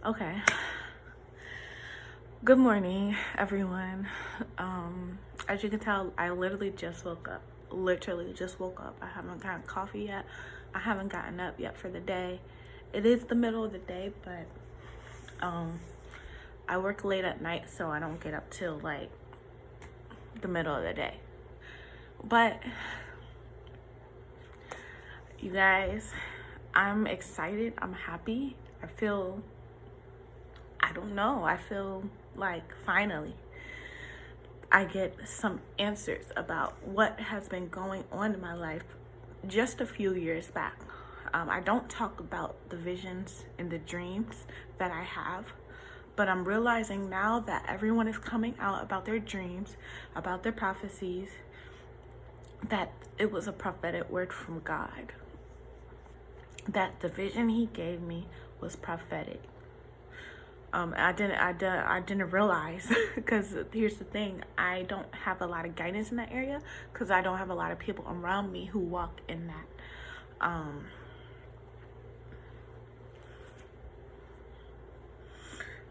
Okay. Good morning, everyone. As you can tell, I literally just woke up. I haven't gotten coffee yet. I haven't gotten up yet for the day. It is the middle of the day, but I work late at night, so I don't get up till like the middle of the day. But you guys, I'm excited. I'm happy. I feel like finally I get some answers about what has been going on in my life just a few years back. I don't talk about the visions and the dreams that I have, but I'm realizing now that everyone is coming out about their dreams, about their prophecies, that it was a prophetic word from God, that the vision he gave me was prophetic. I didn't realize, because here's the thing, I don't have a lot of guidance in that area because I don't have a lot of people around me who walk in that.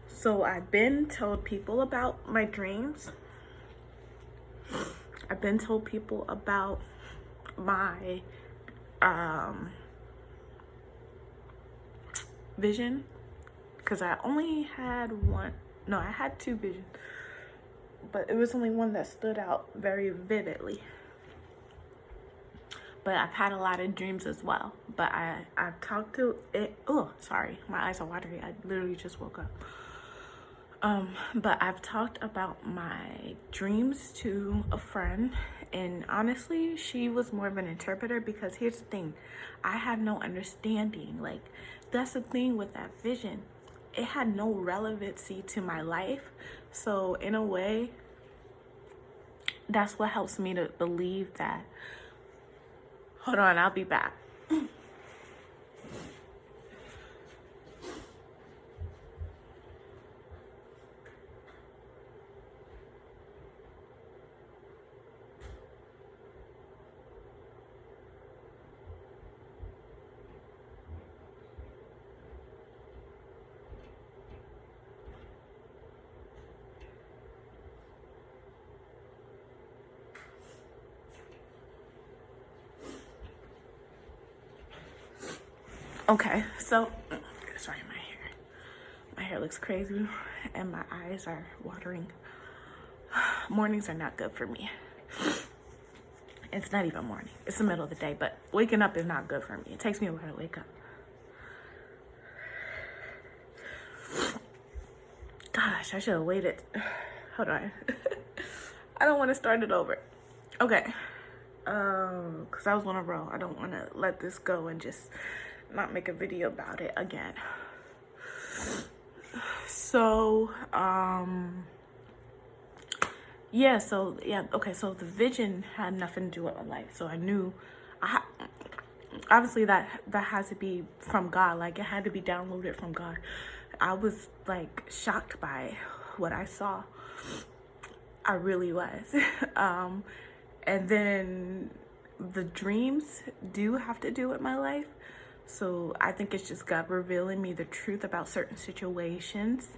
So I've been told people about my dreams. I've been told people about my vision, because I only had I had two visions, but it was only one that stood out very vividly. But I've had a lot of dreams as well. But I've talked to it. Oh, sorry, my eyes are watery. I literally just woke up. But I've talked about my dreams to a friend, and honestly, she was more of an interpreter, because here's the thing, I had no understanding. Like, that's the thing with that vision. It had no relevancy to my life. So in a way, that's what helps me to believe that. Hold on, I'll be back. Okay, so sorry, my hair looks crazy and my eyes are watering. Mornings are not good for me. It's not even morning, it's the middle of the day, but waking up is not good for me. It takes me a while to wake up. Gosh, I should have waited. Hold on. I don't want to start it over. Okay. Because I was on a roll. I don't want to let this go and just not make a video about it again. So, okay, so the vision had nothing to do with my life. So I knew, obviously that has to be from God. Like, it had to be downloaded from God. I was like shocked by what I saw. I really was. And then the dreams do have to do with my life. So I think it's just God revealing me the truth about certain situations.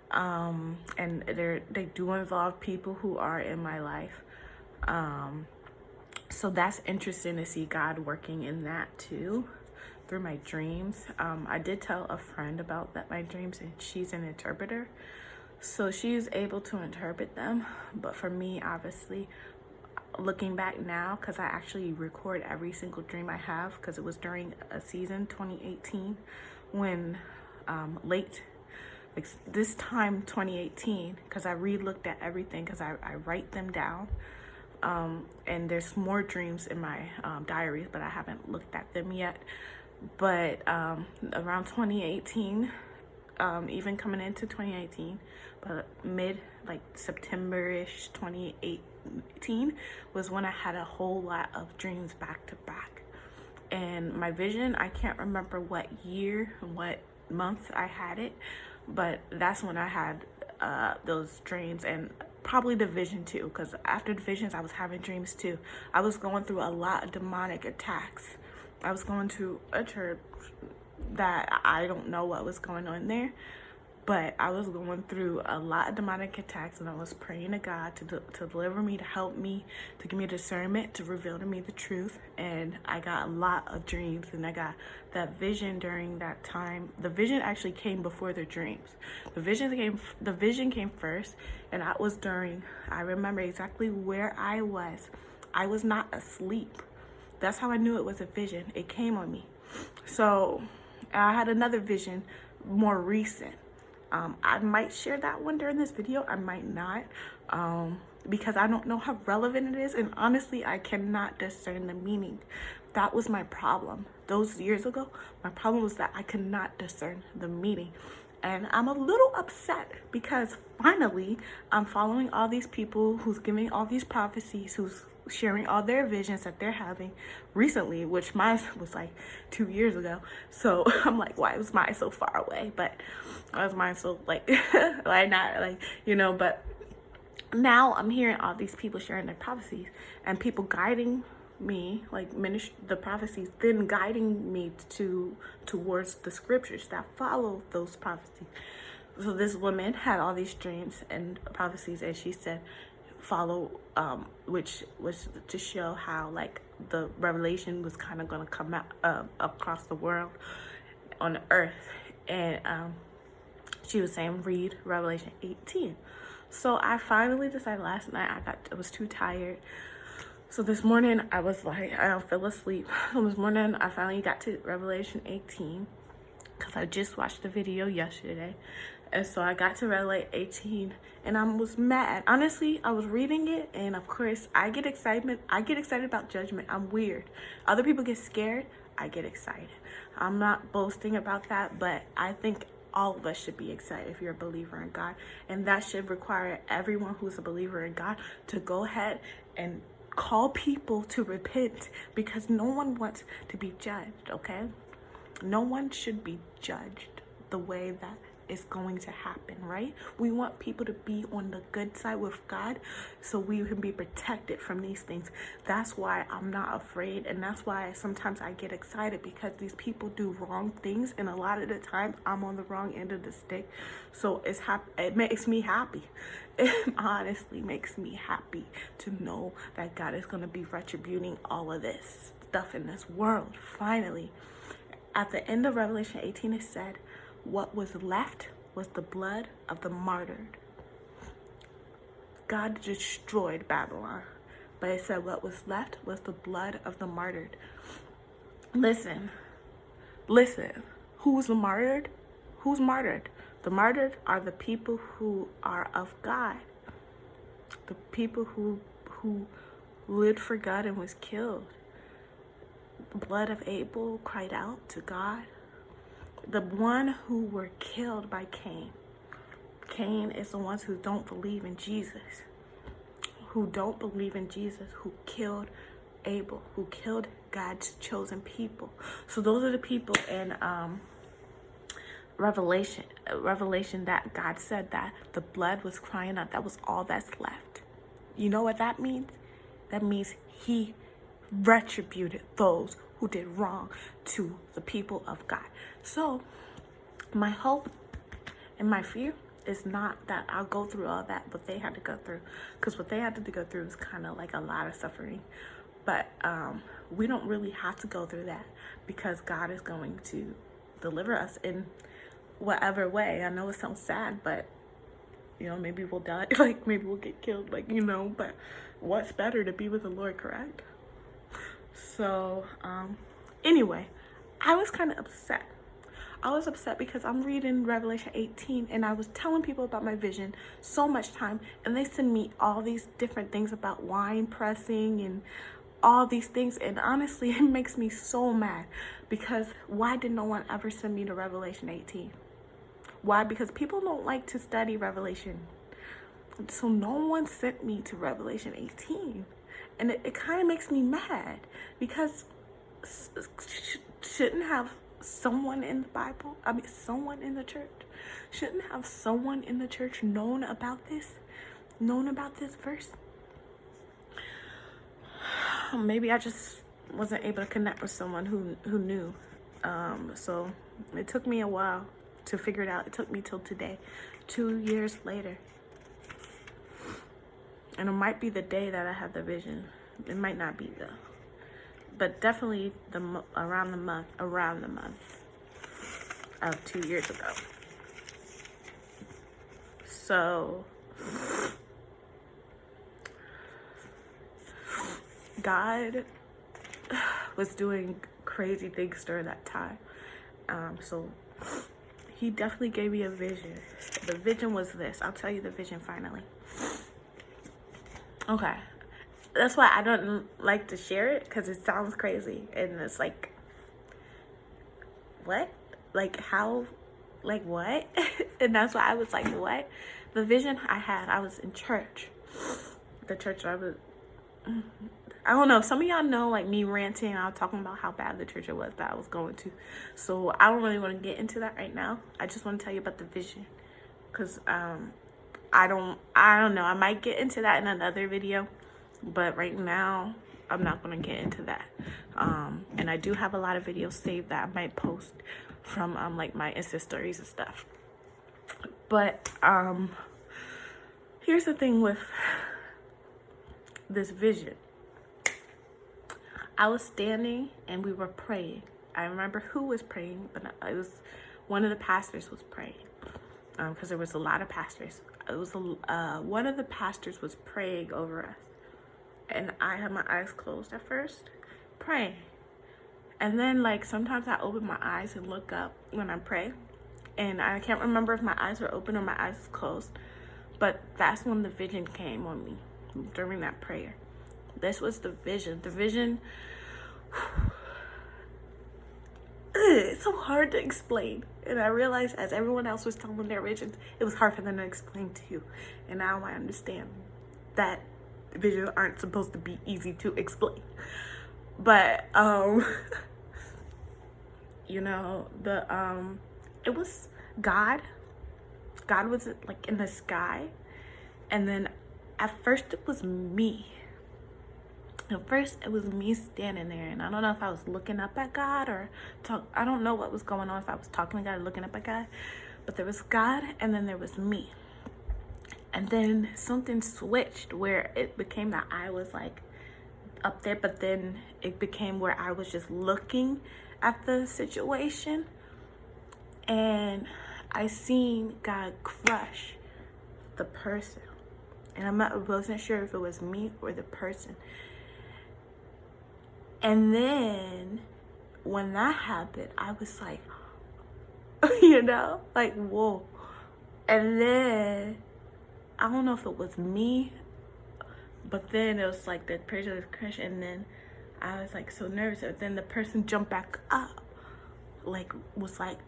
And they do involve people who are in my life. So that's interesting to see God working in that too, through my dreams. I did tell a friend about my dreams, and she's an interpreter. So she's able to interpret them. But for me, obviously, looking back now, because I actually record every single dream I have, because it was during a season 2018 when like this time 2018, because I re-looked at everything, because I write them down, and there's more dreams in my diaries, but I haven't looked at them yet. But around 2018, even coming into 2018, but like September-ish 2018 was when I had a whole lot of dreams back to back. And my vision, I can't remember what year, what month I had it, but that's when I had those dreams, and probably the vision too, because after the visions I was having dreams too. I was going through a lot of demonic attacks. I was going to a church that I don't know what was going on there, But I was going through a lot of demonic attacks, and I was praying to God to deliver me, to help me, to give me discernment, to reveal to me the truth. And I got a lot of dreams, and I got that vision during that time. The vision actually came before the dreams. The vision came first, and that was I remember exactly where I was. I was not asleep. That's how I knew it was a vision. It came on me. So I had another vision, more recent. I might share that one during this video. I might not, because I don't know how relevant it is. And honestly, I cannot discern the meaning. That was my problem. Those years ago, my problem was that I could not discern the meaning. And I'm a little upset because finally I'm following all these people who's giving all these prophecies, who's sharing all their visions that they're having recently, which mine was like 2 years ago. So I'm like, why was mine so far away? But why was mine so like, why not, like, you know? But now I'm hearing all these people sharing their prophecies and people guiding me, like the prophecies, then guiding me towards the scriptures that follow those prophecies. So this woman had all these dreams and prophecies, and she said follow, which was to show how like the revelation was kind of going to come out across the world on the earth. And she was saying read Revelation 18. So I finally decided last night. I was too tired. So this morning I was like, I fell asleep. So this morning I finally got to Revelation 18 because I just watched the video yesterday. And so I got to Revelation 18 and I was mad. Honestly, I was reading it, and of course I get excitement. I get excited about judgment. I'm weird. Other people get scared. I get excited. I'm not boasting about that, but I think all of us should be excited if you're a believer in God. And that should require everyone who's a believer in God to go ahead and call people to repent, because no one wants to be judged, okay? No one should be judged the way that is going to happen, right? We want people to be on the good side with God so we can be protected from these things. That's why I'm not afraid, and that's why sometimes I get excited, because these people do wrong things, and a lot of the time I'm on the wrong end of the stick. So it makes me happy. It honestly makes me happy to know that God is going to be retributing all of this stuff in this world. Finally, at the end of Revelation 18, it said, what was left was the blood of the martyred. God destroyed Babylon, but it said what was left was the blood of the martyred. Listen. Who's the martyred? Who's martyred? The martyred are the people who are of God. The people who lived for God and was killed. The blood of Abel cried out to God. The one who were killed by Cain. Cain is the ones who don't believe in Jesus. Who don't believe in Jesus, who killed Abel, who killed God's chosen people. So those are the people in Revelation that God said that the blood was crying out. That was all that's left. You know what that means? That means he retributed those who did wrong to the people of God. So my hope and my fear is not that I'll go through all that, what they had to go through, because what they had to go through is kind of like a lot of suffering. But we don't really have to go through that, because God is going to deliver us in whatever way. I know it sounds sad, but you know, maybe we'll die, like maybe we'll get killed, like, you know, but what's better, to be with the Lord, correct? So anyway, I was kind of upset. I was upset because I'm reading Revelation 18 and I was telling people about my vision so much time, and they send me all these different things about wine pressing and all these things, and honestly it makes me so mad, because why did no one ever send me to Revelation 18? Why? Because people don't like to study Revelation, so no one sent me to Revelation 18. And it kind of makes me mad, because shouldn't have someone in the Bible, someone in the church, shouldn't have someone in the church known about this verse? Maybe I just wasn't able to connect with someone who knew. So it took me a while. to figure it out. It took me till today, 2 years later. And it might be the day that I have the vision. It might not be though. But definitely around the month of 2 years ago. So God was doing crazy things during that time. So he definitely gave me a vision. The vision was this. I'll tell you the vision finally. Okay. That's why I don't like to share it, because it sounds crazy. And it's like, what? Like, how? Like, what? And that's why I was like, what? The vision I had, I was in church. The church I was... I don't know. Some of y'all know, like, me ranting. I was talking about how bad the church it was that I was going to. So I don't really want to get into that right now. I just want to tell you about the vision. Because I don't know. I might get into that in another video. But right now, I'm not going to get into that. And I do have a lot of videos saved that I might post from like my Insta stories and stuff. But here's the thing with this vision. I was standing and we were praying. I remember who was praying, but it was one of the pastors was praying, because there was a lot of pastors. It was one of the pastors was praying over us, and I had my eyes closed at first, praying, and then like sometimes I open my eyes and look up when I pray, and I can't remember if my eyes were open or my eyes were closed, but that's when the vision came on me during that prayer. This was the vision. The vision, it's so hard to explain. And I realized as everyone else was telling their visions, it was hard for them to explain to you. And now I understand that visions aren't supposed to be easy to explain. But, you know, it was God. God was like in the sky. And then at first it was me. At first, it was me standing there, and I don't know if I was looking up at God or I don't know what was going on, if I was talking to God or looking up at God, but there was God, and then there was me. And then something switched where it became that I was like up there, but then it became where I was just looking at the situation, and I seen God crush the person, and I wasn't sure if it was me or the person. And then when that happened, I was like, you know, like, whoa. And then I don't know if it was me, but then it was like the person was crushed, and then I was like so nervous. And then the person jumped back up, like was like,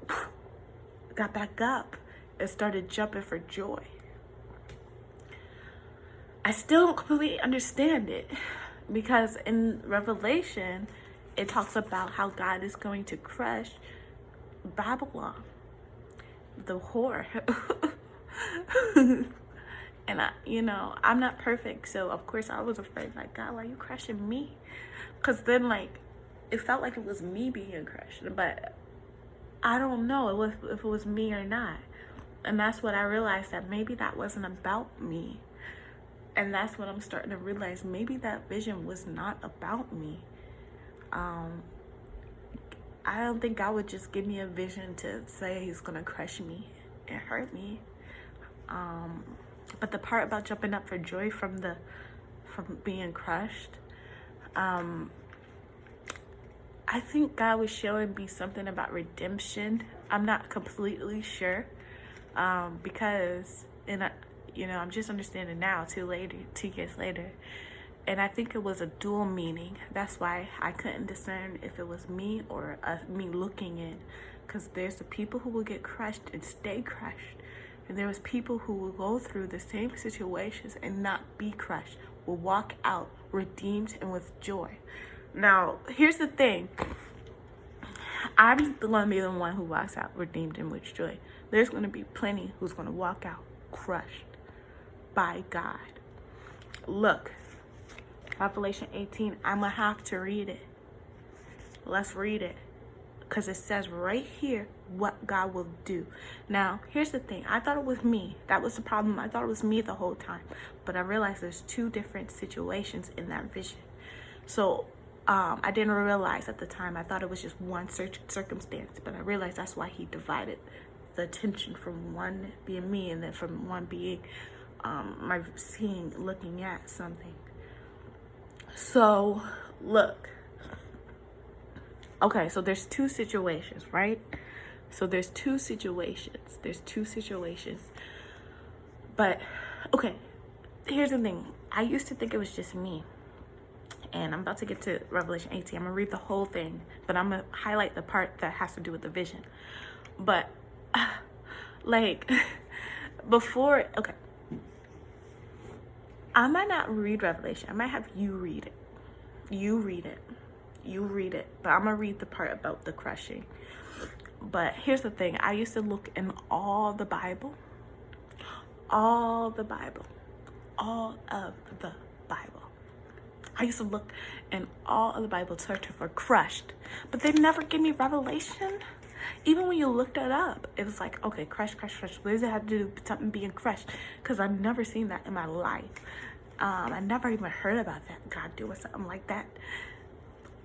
got back up and started jumping for joy. I still don't completely understand it. Because in Revelation, it talks about how God is going to crush Babylon, the whore. And I'm not perfect, so of course I was afraid, like, God, why are you crushing me? Because then, like, it felt like it was me being crushed, but I don't know if it was me or not. And that's what I realized, that maybe that wasn't about me. And that's what I'm starting to realize. Maybe that vision was not about me. I don't think God would just give me a vision to say he's going to crush me and hurt me. But the part about jumping up for joy from being crushed, I think God was showing me something about redemption. I'm not completely sure, because I'm just understanding now, 2 years later. And I think it was a dual meaning. That's why I couldn't discern if it was me or me looking in. Because there's the people who will get crushed and stay crushed. And there was people who will go through the same situations and not be crushed. Will walk out redeemed and with joy. Now, here's the thing. I'm going to be the one who walks out redeemed and with joy. There's going to be plenty who's going to walk out crushed by God. Look, Revelation 18, I'm gonna have to read it. Let's read it, because it says right here what God will do. Now, here's the thing. I thought it was me. That was the problem. I thought it was me the whole time. But I realized there's two different situations in that vision. So I didn't realize at the time. I thought it was just one circumstance. But I realized that's why he divided the attention from one being me and then from one being my looking at something. So, look. Okay, so there's two situations, right? So there's two situations. But, okay, here's the thing. I used to think it was just me. And I'm about to get to Revelation 18. I'm going to read the whole thing. But I'm going to highlight the part that has to do with the vision. But, like, before, okay. I might not read Revelation. I might have you read it. You read it. But I'm going to read the part about the crushing. But here's the thing. I used to look in all of the Bible. I used to look in all of the Bible searching for crushed. But they never give me Revelation. Even when you looked it up, it was like, okay, crush. What does it have to do with something being crushed? Because I've never seen that in my life. I never even heard about that. God doing something like that.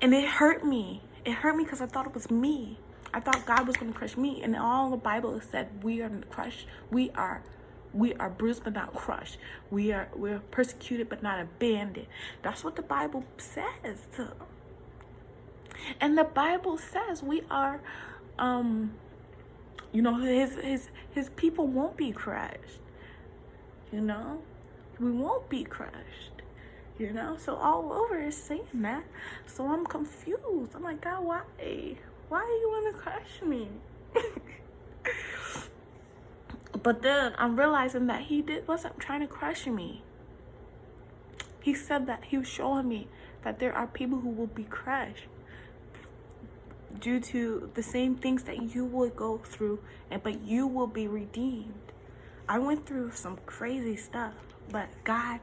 And it hurt me. It hurt me because I thought it was me. I thought God was going to crush me. And all the Bible said we are crushed. We are bruised but not crushed. We're persecuted but not abandoned. That's what the Bible says. And the Bible says we are, his people won't be crushed. We won't be crushed. So all over is saying that. So I'm confused. I'm like, God, why? Why do you want to crush me? But then I'm realizing that he wasn't trying to crush me. He said that he was showing me that there are people who will be crushed due to the same things that you would go through, but you will be redeemed. I went through some crazy stuff, but God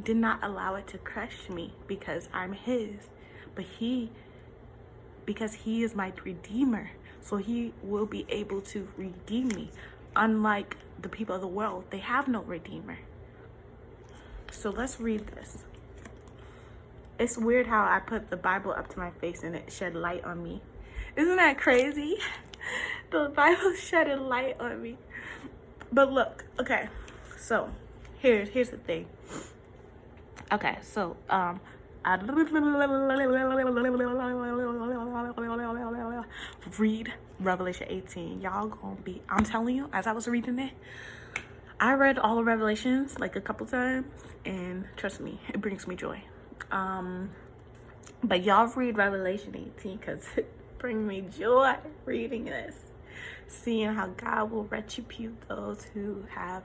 did not allow it to crush me because I'm his. But because he is my redeemer, so he will be able to redeem me. Unlike the people of the world, they have no redeemer. So let's read this. It's weird how I put the Bible up to my face and it shed light on me. Isn't that crazy? The Bible shedded light on me. But look, okay, so here's the thing. Okay, so read Revelation 18. Y'all gonna be, I'm telling you, as I was reading it, I read all the Revelations like a couple times, and trust me, it brings me joy. But y'all read Revelation 18 because it brings me joy reading this, seeing how God will retribute those who have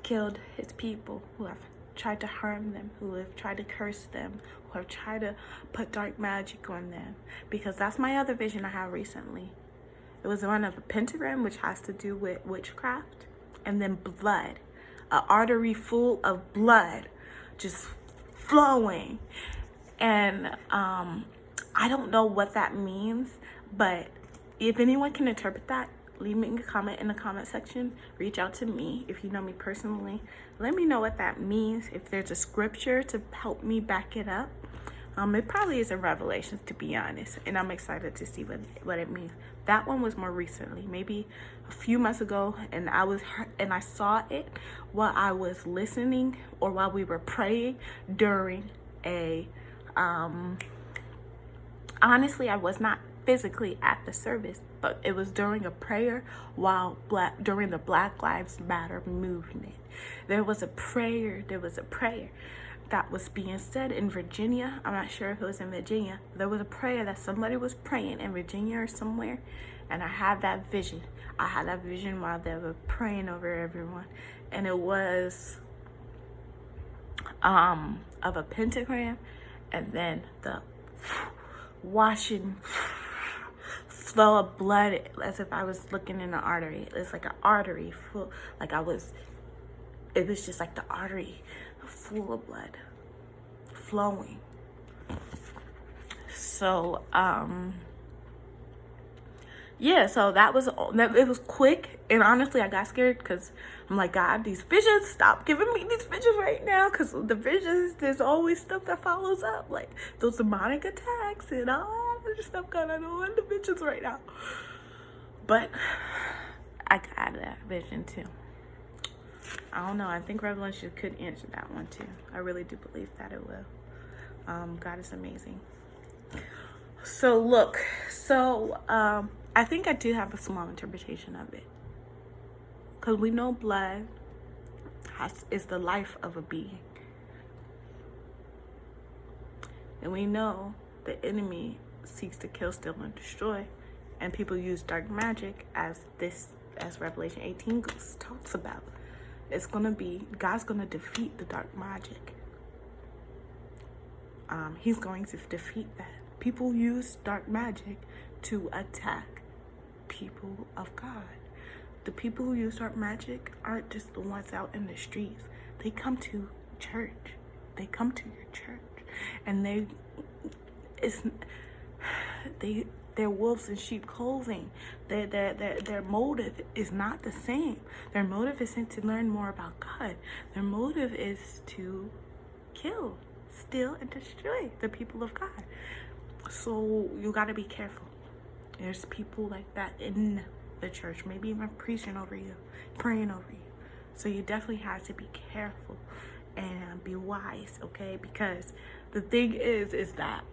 killed his people, who have tried to harm them, who have tried to curse them, who have tried to put dark magic on them. Because that's my other vision I had recently. It was one of a pentagram, which has to do with witchcraft, and then blood, an artery full of blood just flowing. And I don't know what that means, but if anyone can interpret that, leave me a comment in the comment section. Reach out to me if you know me personally. Let me know what that means. If there's a scripture to help me back it up. It probably is in Revelations, to be honest, and I'm excited to see what it means. That one was more recently, maybe a few months ago, and I saw it while I was listening or while we were praying during a honestly, I was not physically at the service, but it was during a prayer during the Black Lives Matter movement. There was a prayer that was being said in Virginia. I'm not sure if it was in Virginia. There was a prayer that somebody was praying in Virginia or somewhere, and I had that vision. While they were praying over everyone, and it was of a pentagram, and then the washing flow of blood, as if I was looking in an artery. It's like an artery full, it was just like the artery full of blood flowing. So yeah, so it was quick, and honestly I got scared because I'm like, God, these visions, stop giving me these visions right now, because the visions, there's always stuff that follows up, like those demonic attacks and all that other stuff going on. I don't want the visions right now, but I got that vision too. I don't know, I think Revelation could answer that one too. I really do believe that it will. God is amazing. So look, I think I do have a small interpretation of it, because we know blood is the life of a being, and we know the enemy seeks to kill, steal, and destroy, and people use dark magic as Revelation 18 talks about. It's gonna be, God's gonna defeat the dark magic. He's going to defeat that. People use dark magic to attack people of God. The people who use dark magic aren't just the ones out in the streets. They come to church. They come to your church, and they're wolves in sheep clothing. Their motive is not the same. Their motive isn't to learn more about God. Their motive is to kill, steal, and destroy the people of God. So you got to be careful. There's people like that in the church, maybe even preaching over you, praying over you. So you definitely have to be careful and be wise, okay? Because the thing is that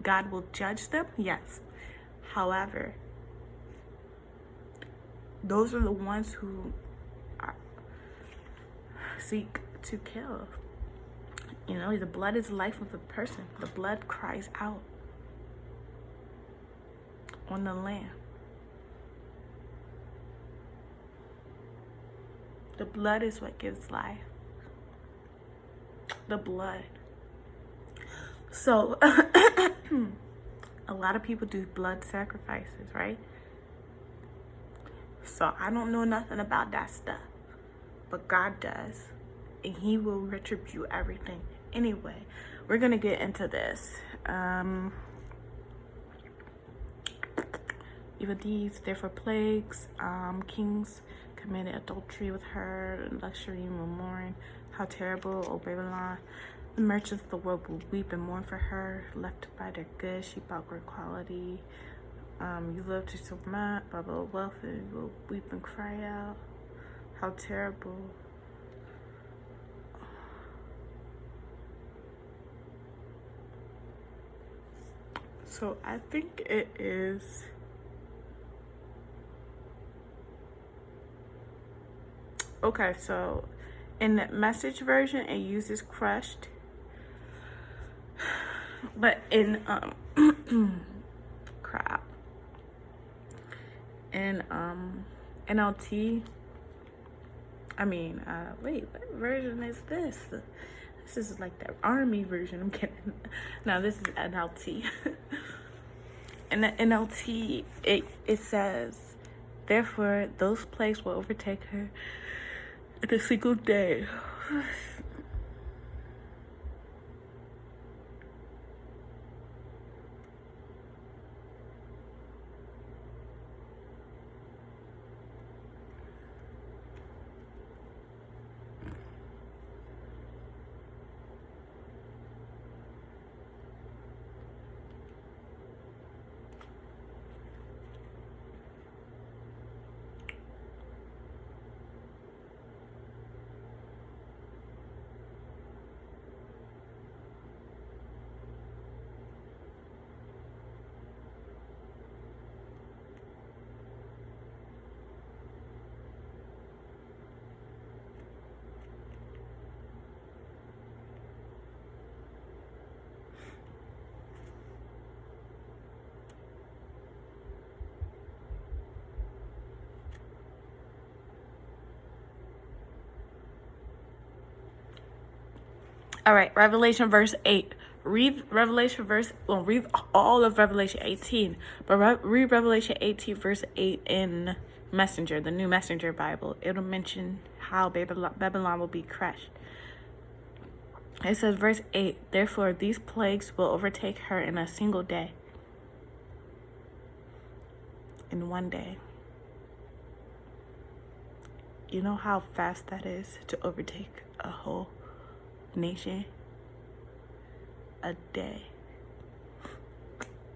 God will judge them, yes. However, those are the ones who seek to kill. You know, the blood is the life of a person. The blood cries out on the Lamb. The blood is what gives life. The blood. So, a lot of people do blood sacrifices, right? So, I don't know nothing about that stuff. But God does. And He will retribute everything. Anyway, we're going to get into this. Even these, therefore plagues, kings committed adultery with her, luxury will mourn. How terrible, O Babylon. The merchants of the world will weep and mourn for her. Left by their goods, she bought great quality. You love to so much, blah, blah, wealth, and will weep and cry out. How terrible. So I think it is... Okay, so in the Message version, it uses crushed. But in crap. In NLT, wait, what version is this? This is like the army version. I'm kidding. No, this is NLT. In the NLT, it says, therefore those plagues will overtake her in a single day. All right, Revelation verse 8. Read all of Revelation 18, but read Revelation 18 verse 8 in Messenger, the New Messenger Bible. It'll mention how Babylon will be crushed. It says, verse 8, therefore these plagues will overtake her in a single day. in one day. You know how fast that is to overtake a whole nation? A day.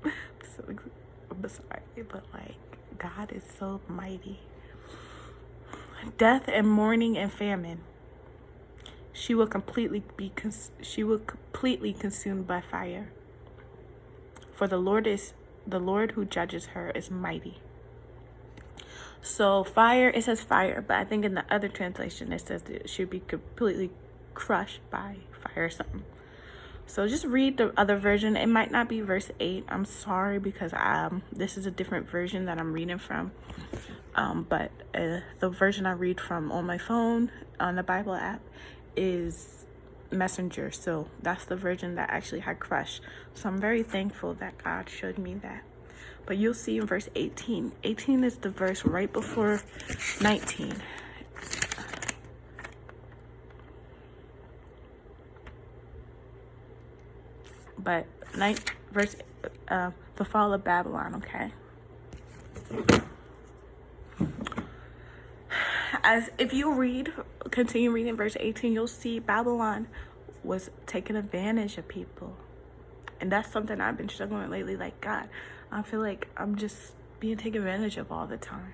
I'm sorry, but like, God is so mighty. Death and mourning and famine. She will completely consumed by fire. For the Lord who judges her is mighty. So fire, it says fire, but I think in the other translation it says it should be completely crushed by fire or something. So just read the other version. It might not be verse 8. I'm sorry, because this is a different version that I'm reading from. But the version I read from on my phone on the Bible app is Messenger. So that's the version that actually had crushed. So I'm very thankful that God showed me that. But you'll see in verse 18. 18 is the verse right before 19. But verse the fall of Babylon, okay? As if you continue reading verse 18, you'll see Babylon was taking advantage of people. And that's something I've been struggling with lately. Like, God, I feel like I'm just being taken advantage of all the time.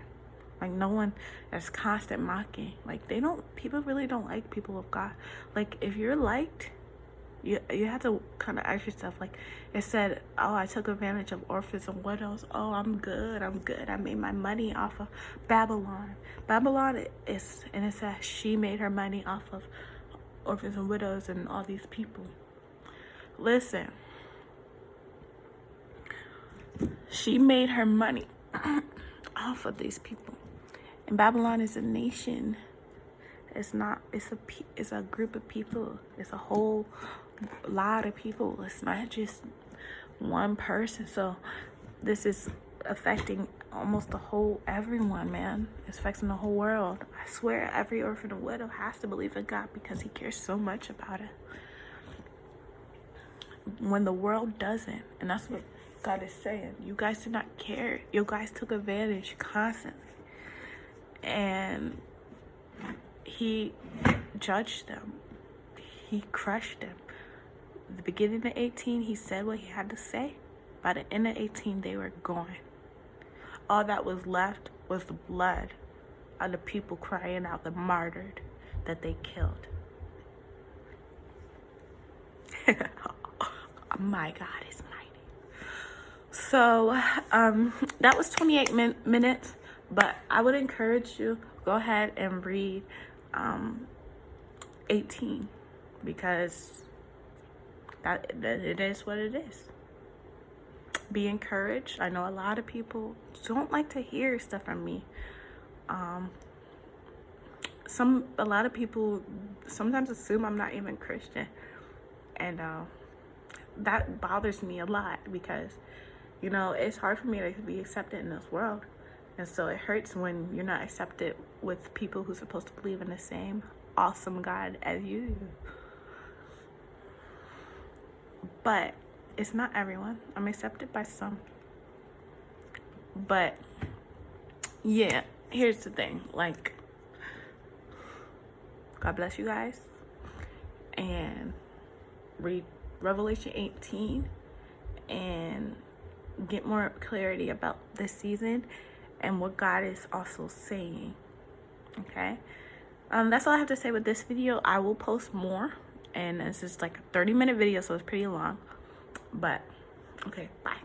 Like, no one is constant mocking. Like, people really don't like people of God. Like, if you're liked, you have to kind of ask yourself, like, it said, oh, I took advantage of orphans and widows. Oh, I'm good. I made my money off of Babylon. Babylon is, and it says she made her money off of orphans and widows and all these people. Listen. She made her money off of these people. And Babylon is a nation. It's a group of people. It's a whole lot of people. It's not just one person. So this is affecting almost everyone, man. It's affecting the whole world. I swear every orphan and widow has to believe in God because he cares so much about it. When the world doesn't, and that's what God is saying. You guys did not care. You guys took advantage constantly. And he judged them. He crushed them. At the beginning of 18, he said what he had to say. By the end of 18, they were gone. All that was left was the blood of the people crying out, the martyred that they killed. My God is mighty. So that was 28 minutes, but I would encourage you, go ahead and read 18, because that it is what it is. Be encouraged. I know a lot of people don't like to hear stuff from me. A lot of people sometimes assume I'm not even Christian, and that bothers me a lot, because it's hard for me to be accepted in this world. And so it hurts when you're not accepted with people who's supposed to believe in the same awesome God as you do. But it's not everyone. I'm accepted by some. But yeah, here's the thing. Like, God bless you guys. And read Revelation 18 and get more clarity about this season and what God is also saying. Okay, that's all I have to say with this video. I will post more, and this is like a 30-minute video, so it's pretty long. But okay, bye.